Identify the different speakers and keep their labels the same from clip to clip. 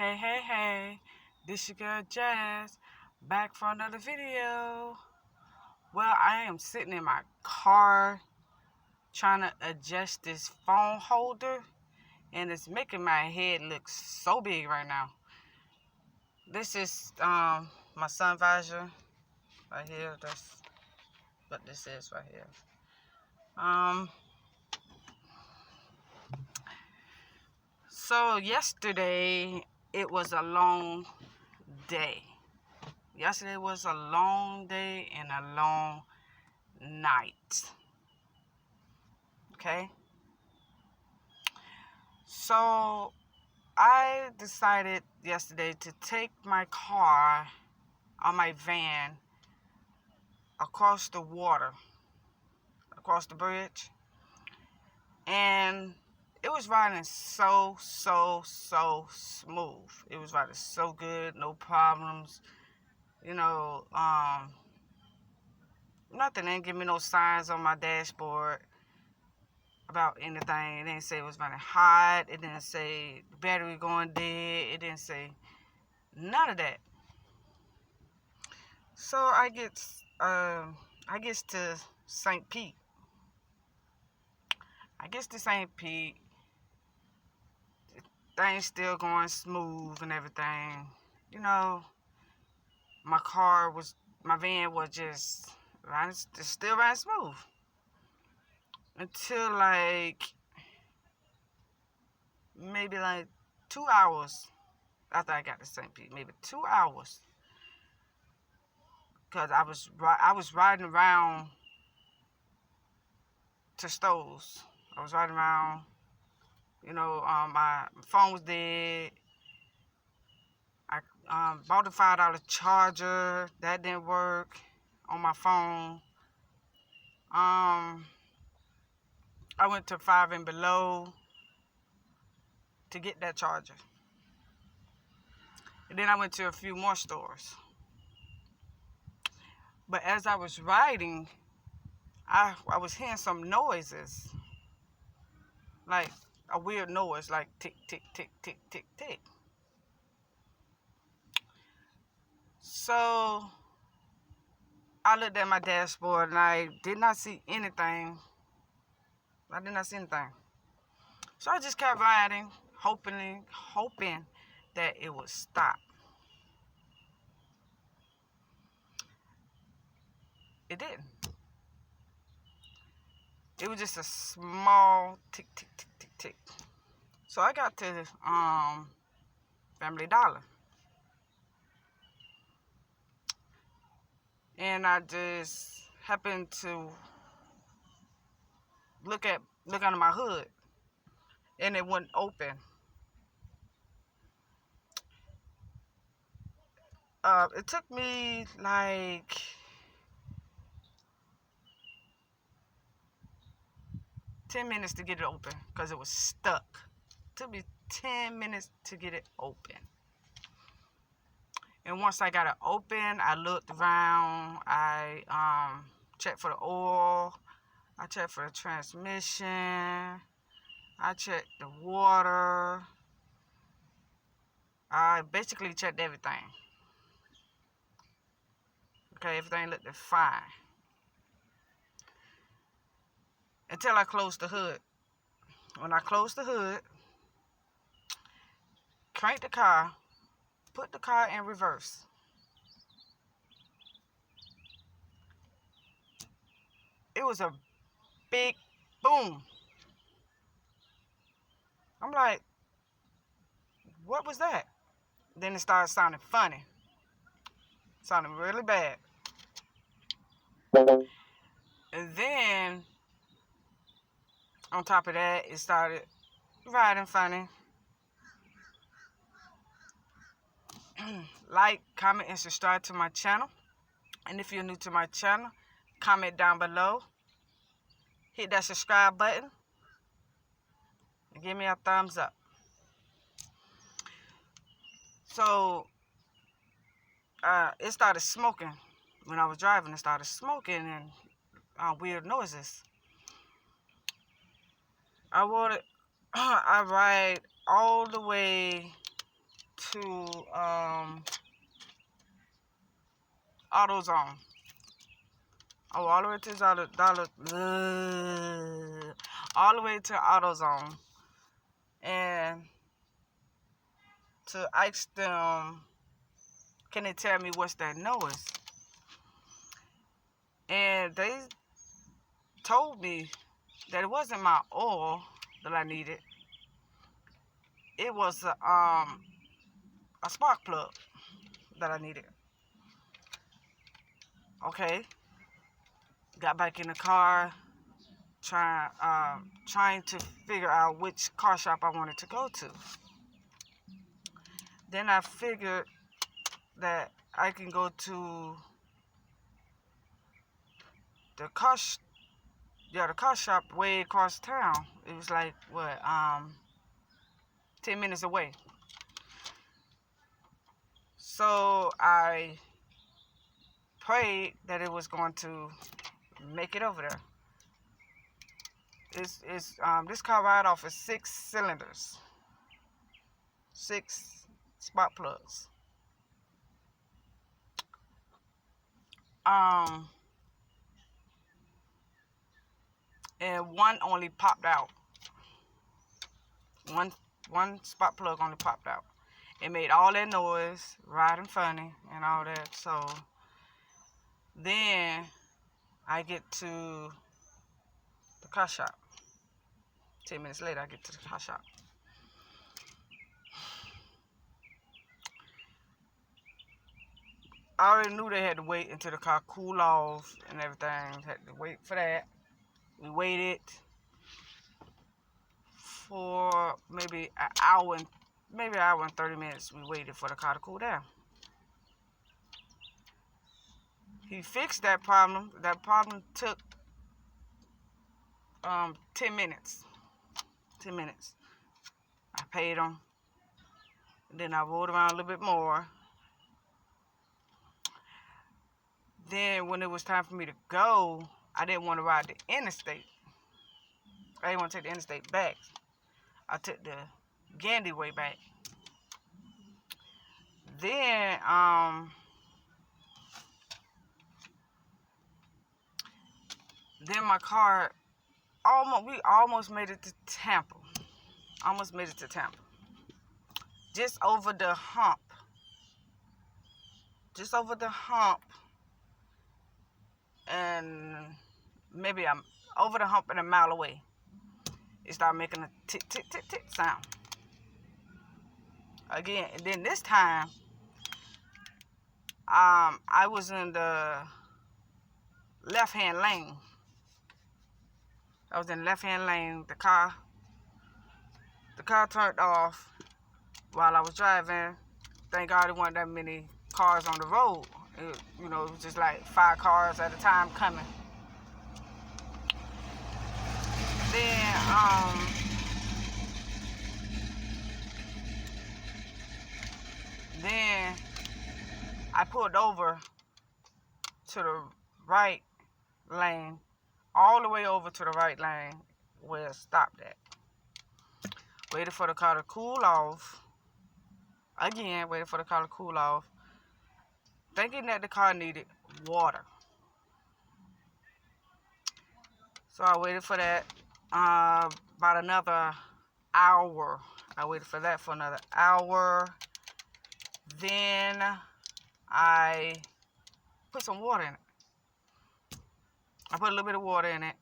Speaker 1: Hey, hey, hey, this your girl Jazz, back for another video. Well, I am sitting in my car trying to adjust this phone holder, and it's making my head look so big right now. This is my sun visor right here. That's what this is right here. Um, so yesterday it was a long day. Yesterday was a long day and a long night. Okay, so I decided yesterday to take my car on my van across the water, across the bridge, and it was riding so smooth. It was riding so good, no problems. You know, nothing. They didn't give me no signs on my dashboard about anything. It didn't say it was running hot. It didn't say the battery going dead. It didn't say none of that. So I gets to St. Pete. I gets to St. Pete. Things still going smooth and everything. You know, my van was just still running smooth until maybe 2 hours after I got to St. Pete. Maybe 2 hours, cause I was riding around to Stowe's. I was riding around. My phone was dead. I bought a $5 charger. That didn't work on my phone. I went to Five and Below to get that charger. And then I went to a few more stores. But as I was riding, I was hearing some noises. Like a weird noise, like tick, tick, tick, tick, tick, tick. So I looked at my dashboard and I did not see anything. So I just kept riding, hoping that it would stop. It didn't. It was just a small tick, tick, tick, tick, tick. So I got to Family Dollar, and I just happened to look under my hood, and it wouldn't open. It took me 10 minutes to get it open because it was stuck. It took me 10 minutes to get it open. And once I got it open, I looked around. I checked for the oil. I checked for the transmission. I checked the water. I basically checked everything. Okay, everything looked fine. Until I closed the hood. When I closed the hood, cranked the car, put the car in reverse. It was a big boom. I'm like, what was that? Then it started sounding funny. Sounding really bad. And then, on top of that, it started riding funny. Like, comment, and subscribe to my channel. And if you're new to my channel, comment down below. Hit that subscribe button. And give me a thumbs up. So, it started smoking. When I was driving, it started smoking and weird noises. I ride all the way to AutoZone. Oh, all the way to all the way to AutoZone, and to ask them, can they tell me what's that noise? And they told me that it wasn't my oil that I needed. It was a spark plug that I needed. Okay, got back in the car, trying to figure out which car shop I wanted to go to. Then I figured that I can go to the car shop way across town. It was like 10 minutes away. So I prayed that it was going to make it over there. This car ride off is 6 cylinders, 6 spark plugs. And one only popped out. One spark plug only popped out. It made all that noise, riding funny and all that. So then I get to the car shop. 10 minutes later, I get to the car shop. I already knew they had to wait until the car cool off and everything. Had to wait for that. We waited for maybe an hour and 30 minutes. We waited for the car to cool down. He fixed that problem. That problem took 10 minutes. 10 minutes. I paid him. Then I rolled around a little bit more. Then when it was time for me to go, I didn't want to ride the interstate. I didn't want to take the interstate back. I took the Gandy way back. Then my car we almost made it to Tampa. Almost made it to Tampa. Just over the hump. Just over the hump. And maybe I'm over the hump and a mile away. It started making a tick, tick, tick, tick sound. Again, and then this time, I was in the left-hand lane. I was in the left-hand lane. The car turned off while I was driving. Thank God there weren't that many cars on the road. It was just like 5 cars at a time coming. Then I pulled over to the right lane, all the way over to the right lane where it stopped at. Waited for the car to cool off. Again, waited for the car to cool off, thinking that the car needed water. So I waited for that about another hour. I waited for that for another hour. Then I put some water in it. I put a little bit of water in it.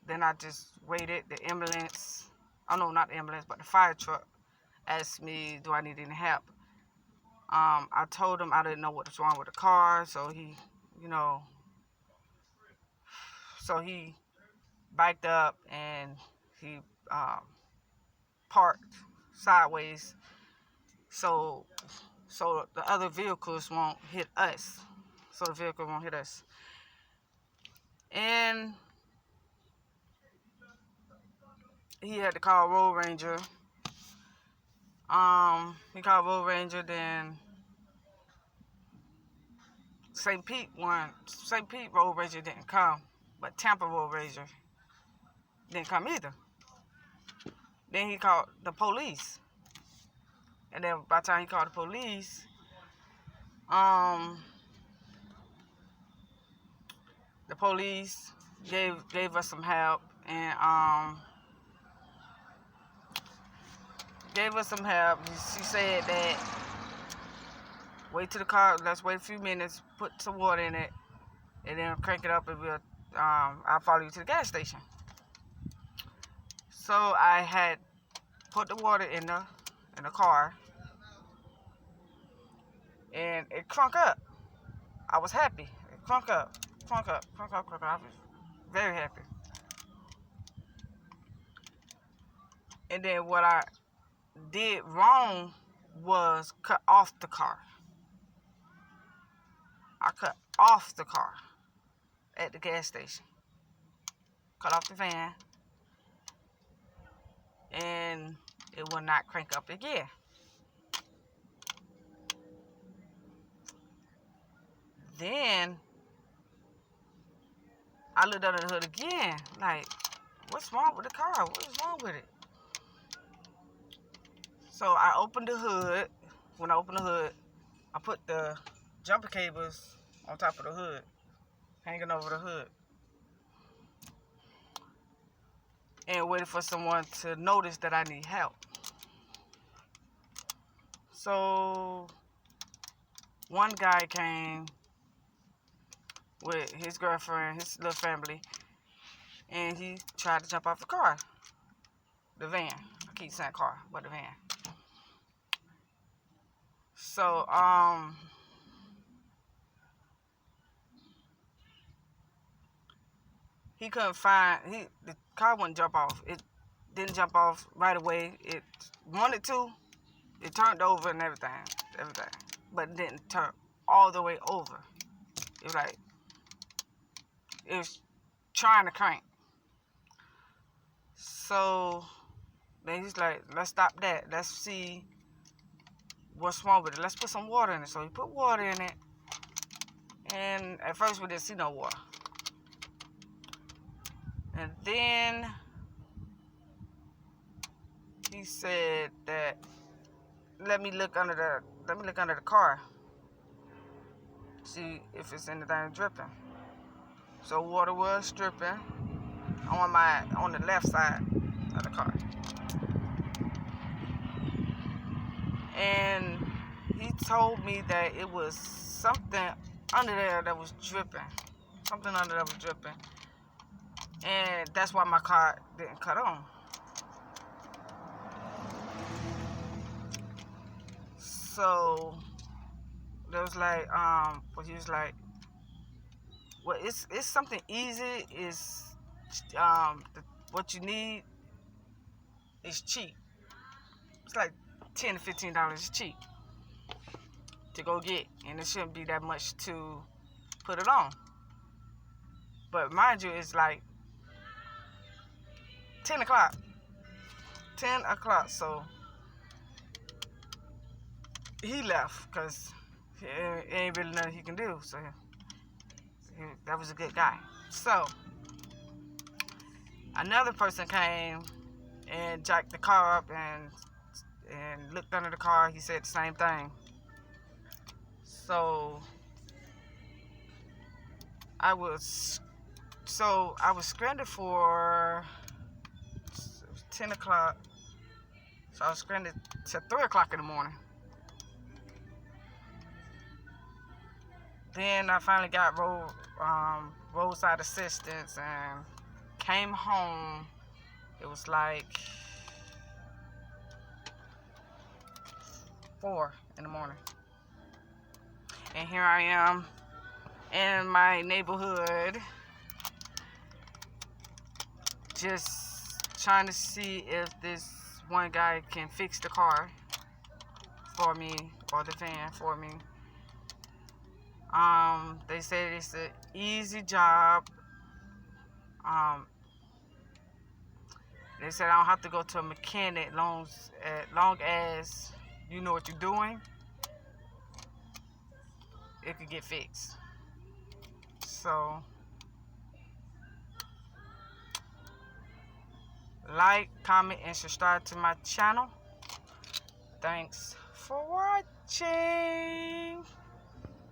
Speaker 1: Then I just waited. The ambulance, oh no, not the ambulance, but the fire truck asked me, do I need any help? I told him I didn't know what was wrong with the car, so he backed up and he parked sideways so the other vehicles won't hit us. So the vehicle won't hit us. And he had to call Road Ranger. He called Road Ranger, then St. Pete Road Ranger didn't come, but Tampa Road Ranger didn't come either. Then he called the police, And then by the time he called the police, the police gave us some help, and She said that wait till the car, let's wait a few minutes, put some water in it, and then crank it up, and I'll follow you to the gas station. So I had put the water in the car, and it crunk up. I was happy. It crunk up. I was very happy. And then what I did wrong was cut off the car. I cut off the car at the gas station. Cut off the fan. And it will not crank up again. Then I looked under the hood again, like, what's wrong with the car? What is wrong with it? So I opened the hood. When I opened the hood, I put the jumper cables on top of the hood, hanging over the hood, and waited for someone to notice that I need help. So one guy came with his girlfriend, his little family, and he tried to jump off the car, the van. I keep saying car, but the van. So he couldn't find, the car wouldn't jump off. It didn't jump off right away. It wanted to. It turned over and everything, but it didn't turn all the way over. It was trying to crank. So then he's like, let's stop that. Let's see what's wrong with it. Let's put some water in it. So he put water in it, and at first we didn't see no water. And then he said that let me look under the car, see if it's anything dripping. So water was dripping on the left side of the car. And he told me that it was something under there that was dripping. And that's why my car didn't cut on. So there was like, but he was like, well, it's something easy. It's what you need is cheap. It's like $10 to $15 cheap to go get, and it shouldn't be that much to put it on. But mind you, it's like 10 o'clock. So he left because it ain't really nothing he can do. So that was a good guy. So another person came and jacked the car up and looked under the car. He said the same thing. So I was stranded for 10 o'clock. So I was stranded till 3 o'clock in the morning. Then I finally got roadside assistance and came home. It was like 4 in the morning. And here I am in my neighborhood, just trying to see if this one guy can fix the car for me or the van for me. They said it's an easy job. They said I don't have to go to a mechanic long as you know what you're doing. It could get fixed. So like, comment, and subscribe to my channel. Thanks. for watching.